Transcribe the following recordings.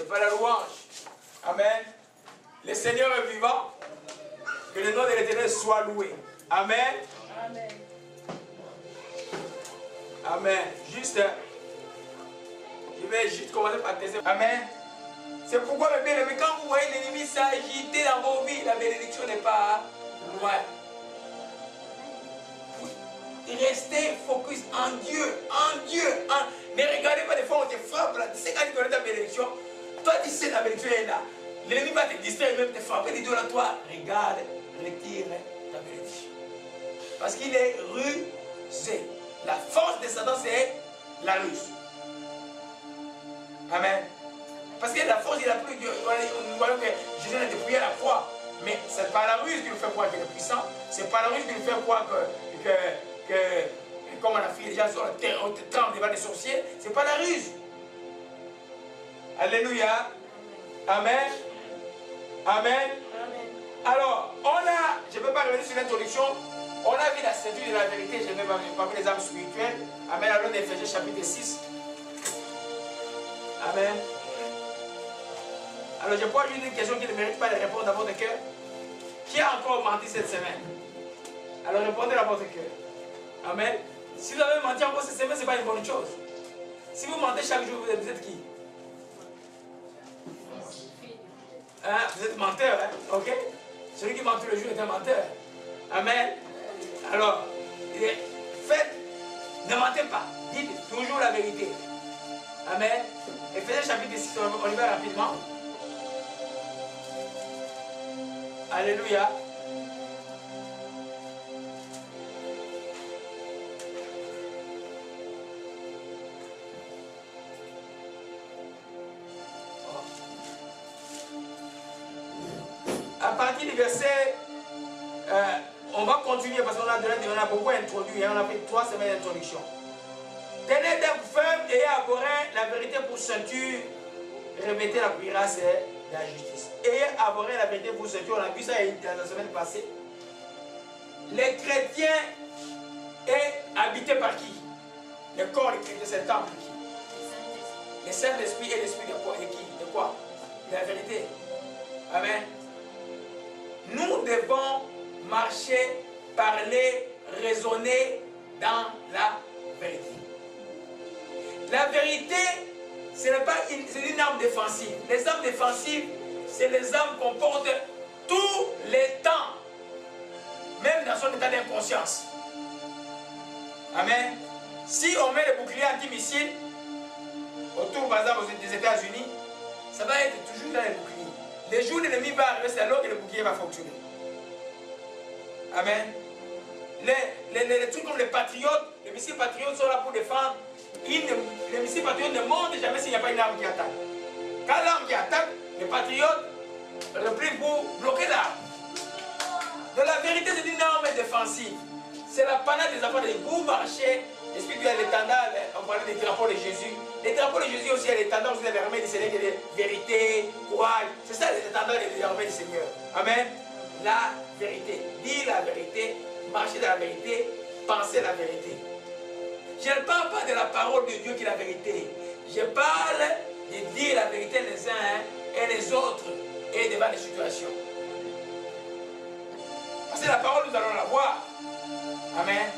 C'est pas la louange. Amen. Le Seigneur est vivant. Que le nom de l'Éternel soit loué. Amen. Amen. Amen. Juste, je vais juste commencer par tester. Amen. C'est pourquoi, mes bien-aimés, quand vous voyez l'ennemi s'agiter dans vos vies, la bénédiction n'est pas loin. Restez focus en Dieu, en Dieu. Ne regardez pas des fois on te frappe là. Tu sais quand tu connais ta bénédiction, toi tu sais la bénédiction est là. L'ennemi va te distraire, même te frapper des doigts à toi. Regarde, retire ta bénédiction. Parce qu'il est rusé. La force de Satan, c'est la ruse. Amen. Parce que la force, il a plus. Nous voyons que Jésus a dépouillé à la croix. Mais c'est pas la ruse qui nous fait croire qu'il est puissant. C'est pas la ruse qui nous fait croire comme on a fait déjà sur la terre, on tremble devant des sorciers. C'est pas la ruse. Alléluia. Amen. Amen. Alors, je ne peux pas revenir sur l'introduction. On a vu la ceinture de la vérité, je vais parmi les âmes spirituelles. Amen. Alors, Éphésiens chapitre 6. Amen. Alors, je pose une question qui ne mérite pas de répondre dans votre cœur. Qui a encore menti cette semaine? Alors, répondez dans votre cœur. Amen. Si vous avez menti encore cette semaine, ce n'est pas une bonne chose. Si vous mentez chaque jour, vous êtes qui? Hein? Vous êtes menteur, hein? Ok? Celui qui ment tous les jours est un menteur. Amen. Alors, faites, ne mentez pas. Dites toujours la vérité. Amen. Éphésiens chapitre 6, on y va rapidement. Alléluia. À partir du verset, on va continuer parce qu'on a beaucoup introduit, hein, on a fait 3 semaines d'introduction. Tenez donc ferme et abhorrez la vérité pour ceinture, revêtez la cuirasse de la justice. Ayez abhorré la vérité pour ceinture, on a vu ça la semaine passée. Les chrétiens est habité par qui? Le corps des chrétiens, c'est le temple de qui? Le Saint-Esprit et l'Esprit de quoi? Et qui? De quoi? De la vérité. Amen. Nous devons marcher, parler, raisonner dans la vérité. La vérité, ce n'est pas une arme défensive. Les armes défensives, c'est les armes qu'on porte tous les temps, même dans son état d'inconscience. Amen. Si on met le bouclier anti-missile autour, par exemple, des États-Unis, ça va être toujours dans les boucliers. Les jours où l'ennemi va arriver, c'est alors que le bouclier va fonctionner. Amen. Les trucs comme les patriotes, les missiles patriotes sont là pour défendre. Les missiles patriotes ne montent jamais s'il n'y a pas une arme qui attaque. Quand l'arme qui attaque, les patriotes replient pour bloquer l'arme. Donc la vérité, c'est une arme défensive. C'est la panade des enfants de vous marchez. L'esprit de l'étendard, on parlait des drapeaux de Jésus. Les drapeaux de Jésus aussi, l'étendard aussi de l'armée du Seigneur, qui est vérité, courage. C'est ça les étendards de l'armée du Seigneur. Amen. La vérité. Dire la vérité, marcher dans la vérité, penser la vérité. Je ne parle pas de la parole de Dieu qui est la vérité. Je parle de dire la vérité les uns et les autres et devant les situations. Parce que la parole, nous allons la voir. Amen.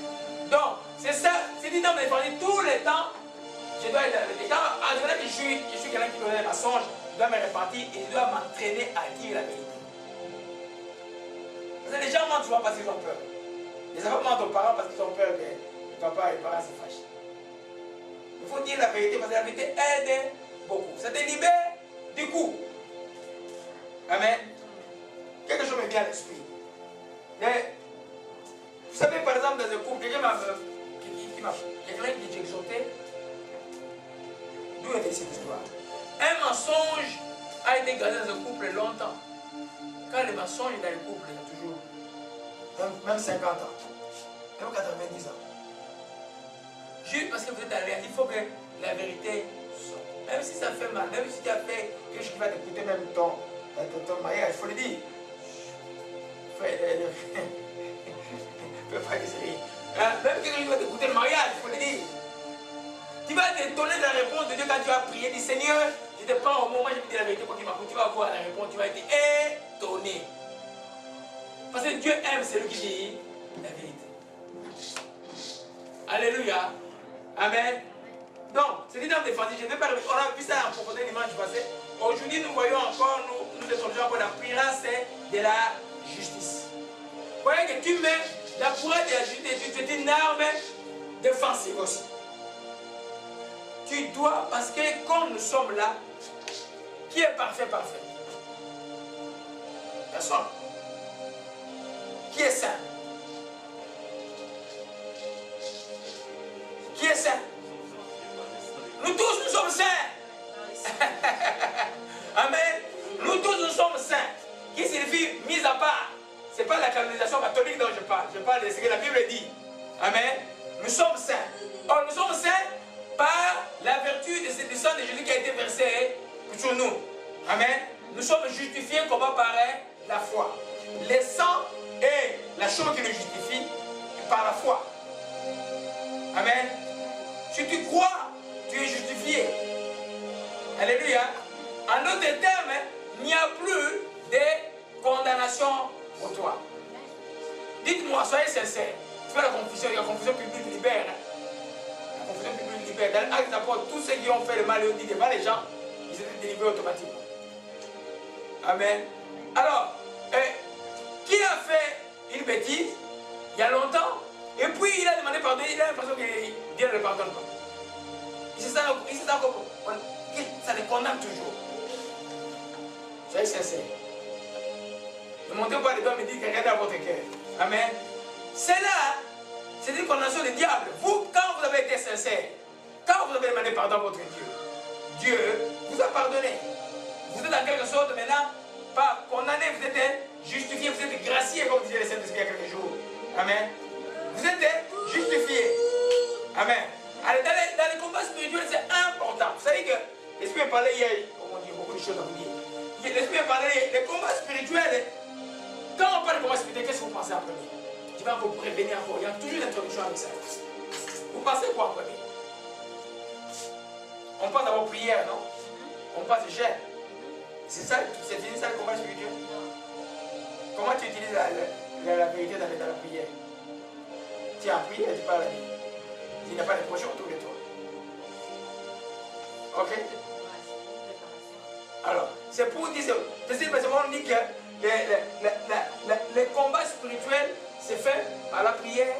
Donc, c'est ça, c'est dit dans mes familles, tous les temps, je dois être dans la vérité. En général, je suis quelqu'un qui connaît un mensonge, je dois me repentir et je dois m'entraîner à dire la vérité. Parce que les gens mentent souvent parce qu'ils ont peur. Les enfants mentent aux parents parce qu'ils ont peur que le papa et les parents se fâchent. Il faut dire la vérité parce que la vérité aide beaucoup. Ça te libère du coup. Amen. Quelque chose me vient à l'esprit. Vous savez, par exemple, dans un couple, quelqu'un qui exhorté. D'où est cette histoire? Un mensonge a été gardé dans un couple longtemps. Quand le mensonge est dans le couple, il y a toujours, même 50 ans, même 90 ans. Juste parce que vous êtes à l'air, il faut que la vérité sorte. Même si ça fait mal, même si tu as fait quelque chose qui va te coûter même ton mariage, il faut le dire. Même quelque chose qui va te coûter le mariage, il faut le dire. Tu vas t'étonner de la réponse de Dieu quand tu vas prier. Dis Seigneur, Je te prends au moment, je te dis la vérité, quoi qu'il m'appelle, tu vas voir la réponse, tu vas être étonné. Parce que Dieu aime celui qui dit la vérité. Alléluia. Amen. Donc, c'est une arme défensive. Je ne vais pas. On a vu ça en profondeur dimanche passé. Aujourd'hui, nous voyons encore, nous sommes encore la puissance de la justice. Vous voyez que tu mets la puissance de la justice, c'est une arme défensive aussi. Tu dois, parce que comme nous sommes là, qui est parfait, parfait? Personne. Qui est saint? Qui est saint? Nous tous, nous sommes saints. Amen. Nous tous, nous sommes saints. Qui signifie mise à part. Ce n'est pas la canonisation catholique dont je parle. Je parle de ce que la Bible dit. Amen. Nous sommes saints. Or, nous sommes saints par la vertu de ce sang de Jésus qui a été versé sur nous. Amen. Nous sommes justifiés comment par la foi. Le sang est la chose qui nous justifie par la foi. Amen. Si tu crois, tu es justifié. Alléluia. En d'autres termes, il n'y a plus de condamnation pour toi. Dites-moi, soyez sincères. Tu fais la confusion publique libère. La confusion publique libère. Dans l'acte d'apôtre, tous ceux qui ont fait le mal et ont dit devant les gens, ils étaient délivrés automatiquement. Amen. Alors, qui a fait une bêtise il y a longtemps, et puis il a demandé pardon, il a l'impression que Dieu ne le pardonne pas. Il se sent encore, ça le condamne toujours. Soyez sincères. Ne montez pas les doigts et me dites que regardez à votre cœur. Amen. C'est là, c'est une condamnation du diable. Vous, quand vous avez été sincère, quand vous avez demandé pardon à votre Dieu, Dieu vous a pardonné. Vous êtes en quelque sorte maintenant, pas condamné, vous êtes justifié, vous êtes gracié, comme disait le Saint-Esprit il y a quelques jours. Amen. Vous êtes justifié. Amen. Alors, dans les combats spirituels, c'est important. Vous savez que l'Esprit m'a parlé hier, on dit beaucoup de choses à vous dire. L'Esprit m'a parlé hier, les combats spirituels, quand on parle de combats spirituels, qu'est-ce que vous pensez en premier? Tu vas vous prévenir encore. Il y a toujours une introduction avec ça. Vous pensez quoi en premier? On pense d'abord prière, non? On pense jeûne. C'est ça, c'est ça le combat spirituel. Comment tu utilises la vérité dans la prière? Tu as prié, tu parles à Dieu. Il n'y a pas de projet autour de toi. Ok? Alors, c'est pour dire, c'est parce qu'on dit que les combats spirituels, c'est fait par la prière,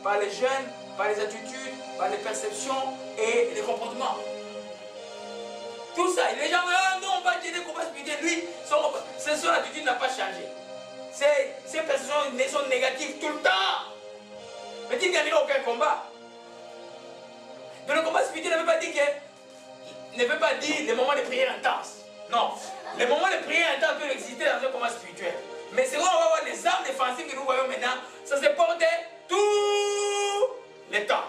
par les jeûnes, par les attitudes, par les perceptions et les comportements. Tout ça, les gens disent, ah non, on va dire des combats spirituels. Lui, son attitude n'a pas changé. Ses perceptions sont négatives tout le temps. Mais il n'y a aucun combat. Donc le combat spirituel ne veut pas dire les moments de prière intense. Non. Les moments de prière intense peuvent exister dans un combat spirituel. Mais c'est quand on va voir les armes défensives que nous voyons maintenant, ça se porte tout le temps.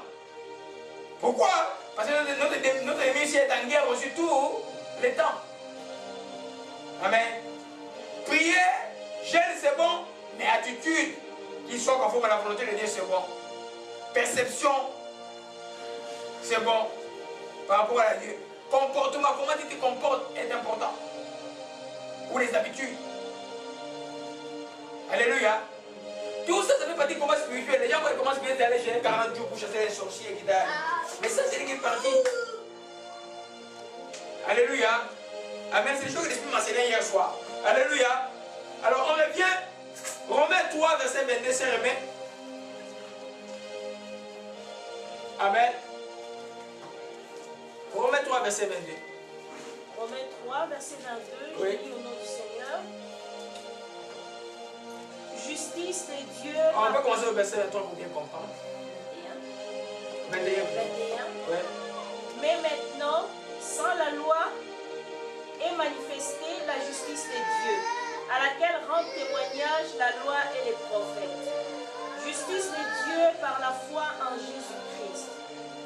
Pourquoi? Parce que notre ennemi ici est en guerre aussi tout le temps. Amen. Prier, jeûne c'est bon, mais attitude qui soit conforme à la volonté de Dieu c'est bon. Perception, c'est bon par rapport à Dieu. Comportement, comment tu te comportes est important. Ou les habitudes. Alléluia. Tout ça, ça ne veut pas dire combat spirituel. Les gens voient comment spirituel d'aller chez 40 jours pour chasser les sorciers qui t'aillent. Mais ça, c'est une partie. Alléluia. Amen. C'est le chose que l'Esprit m'a enseigné hier soir. Alléluia. Alors, on revient. Romains 3, verset 22, c'est Romain. Amen. Romains 3, verset 22. Romains 3, verset 22, oui. Je lis au nom du Seigneur. Justice de Dieu. On va commencer au verset 23 pour bien comprendre. 21. 21. Ouais. Mais maintenant, sans la loi, est manifestée la justice de Dieu, à laquelle rendent témoignage la loi et les prophètes. Justice de Dieu par la foi en Jésus-Christ.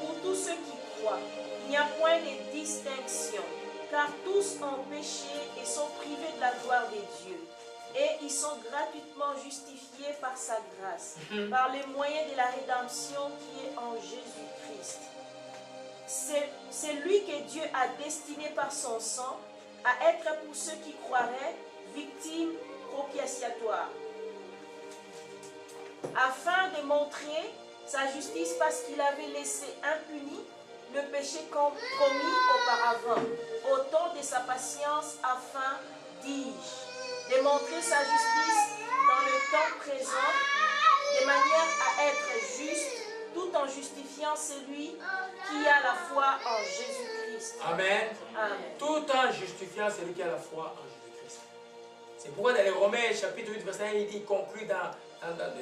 Pour tous ceux qui croient, il n'y a point de distinction, car tous ont péché et sont privés de la gloire de Dieu. Et ils sont gratuitement justifiés par sa grâce, par les moyens de la rédemption qui est en Jésus-Christ. c'est lui que Dieu a destiné par son sang à être pour ceux qui croiraient victime propitiatoire, afin de montrer sa justice parce qu'il avait laissé impuni le péché commis auparavant, au temps de sa patience, afin, dis-je, de montrer sa justice dans le temps présent, de manière à être juste, tout en justifiant celui qui a la foi en Jésus-Christ. Amen. Amen. Tout en justifiant celui qui a la foi en Jésus-Christ. C'est pourquoi dans les Romains, chapitre 8, verset 1, il conclut dans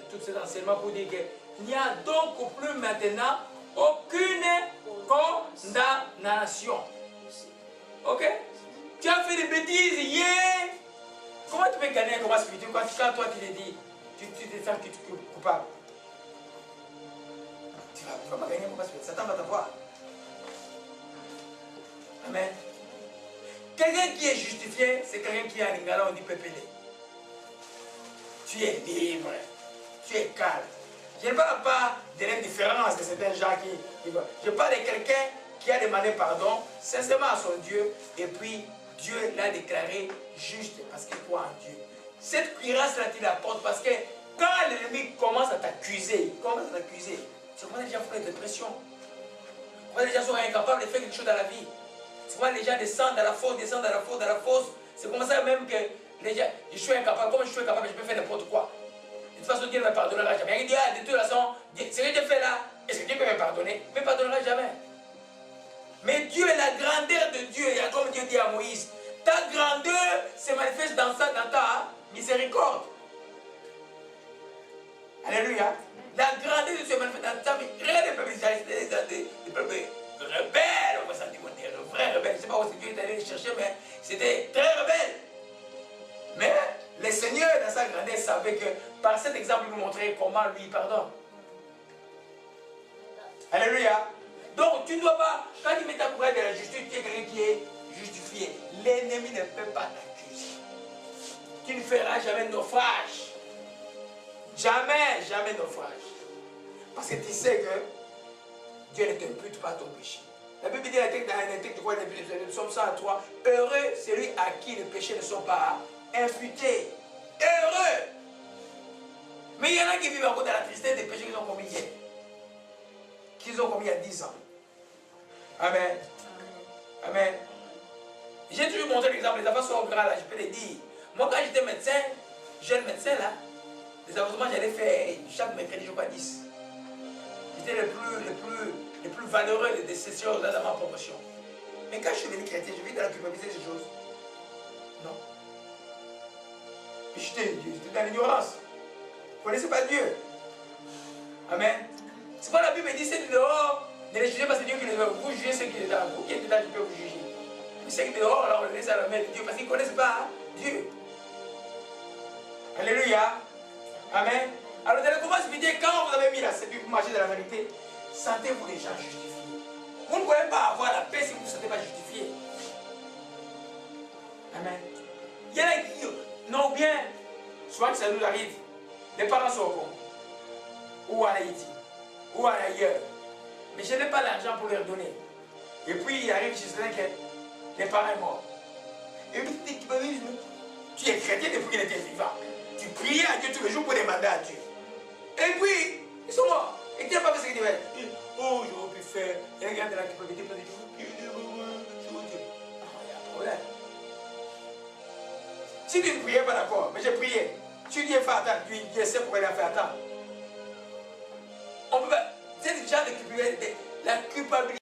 tous ces enseignements pour dire qu'il n'y a donc plus maintenant aucune condamnation. Ok? Tu as fait des bêtises hier. Comment tu peux gagner un combat spirituel quand toi tu te dis, tu te sens coupable? Tu ne vas pas gagner un combat spirituel. Satan va t'avoir. Amen. Quelqu'un qui est justifié, c'est quelqu'un qui a un ingala, on dit pépélé. Tu es libre. Tu es calme. Je ne parle pas de l'indifférence de certains gens qui vont. Je parle de quelqu'un qui a demandé pardon sincèrement à son Dieu et puis Dieu l'a déclaré juste parce qu'il croit en Dieu. Cette cuirasse-là, tu l'apportes parce que quand l'ennemi commence à t'accuser, tu commences déjà à faire des dépressions. Quand les gens sont incapables de faire quelque chose dans la vie. C'est quand les gens descendent dans la fosse, c'est comme ça même que les gens, je suis incapable, comme je suis incapable, je peux faire n'importe quoi. De toute façon, Dieu ne me pardonnera jamais. Il dit, de toute façon, ce que Dieu fait là, est-ce que Dieu peut me pardonner? Il ne me pardonnera jamais. Mais Dieu est la grandeur de Dieu. Et comme Dieu dit à Moïse, ta grandeur se manifeste dans ça, dans ta miséricorde. Alléluia. La grandeur de Dieu se manifeste dans ta miséricorde. Rien ne peut des peuples rebelles, on va sentir des vrais rebelles. Je ne sais pas où Dieu est allé les chercher, mais c'était très rebelle. Mais le Seigneur, dans sa grandeur, savait que par cet exemple, il nous montrait comment lui pardonne. Alléluia. Donc, tu ne dois pas, quand tu mets ta couronne de la justice, tu es quelqu'un qui est justifié. L'ennemi ne peut pas t'accuser. Tu ne feras jamais naufrage. Jamais, jamais naufrage. Parce que tu sais que Dieu ne t'impute pas ton péché. La Bible dit dans un texte de quoi nous sommes 103, heureux celui à qui les péchés ne sont pas imputés. Heureux. Mais il y en a qui vivent encore dans la tristesse des péchés qu'ils ont commis hier. Qu'ils ont commis il y a 10 ans. Amen. Amen. J'ai toujours montré l'exemple, les enfants sont grands là, je peux les dire. Moi quand j'étais médecin, jeune médecin là, les avortements j'allais faire chaque mercredi, je crois 10. J'étais le plus valeureux de ces choses là dans ma promotion. Mais quand je suis devenu chrétien, je vis dans la culpabilité de ces choses. Non. J'étais dans l'ignorance. Vous ne connaissez pas Dieu. Amen. C'est pas la Bible dit, c'est dehors. Ne les jugez pas, c'est Dieu qui les veut. Vous jugez ceux qui sont là. Vous qui êtes là, je peux vous juger. Mais ceux qui sont dehors, là, on les laisse à la main de Dieu parce qu'ils ne connaissent pas Dieu. Alléluia. Amen. Alors, dans le combat spirituel, quand vous avez mis la séduction pour marcher dans la vérité, sentez-vous les gens justifiés. Vous ne pouvez pas avoir la paix si vous ne vous sentez pas justifié. Amen. Il y en a qui non bien, souvent que ça nous arrive, les parents sont au Congo, ou en Haïti, ou ailleurs. Mais je n'ai pas l'argent pour leur donner. Et puis il arrive chez certains que les parents sont morts. Et puis tu es chrétien depuis qu'il était vivant. Tu priais à Dieu tous les jours pour demander à Dieu. Et puis, ils sont morts. Et tu n'as pas fait ce que tu veux. Oh, j'aurais pu faire. Et regarde la culpabilité. Il y a un problème. Si tu ne priais pas d'accord, mais j'ai prié. Tu dis, fais attendre. Dieu sait pourquoi il a fait attendre. On peut pas. C'est déjà la culpabilité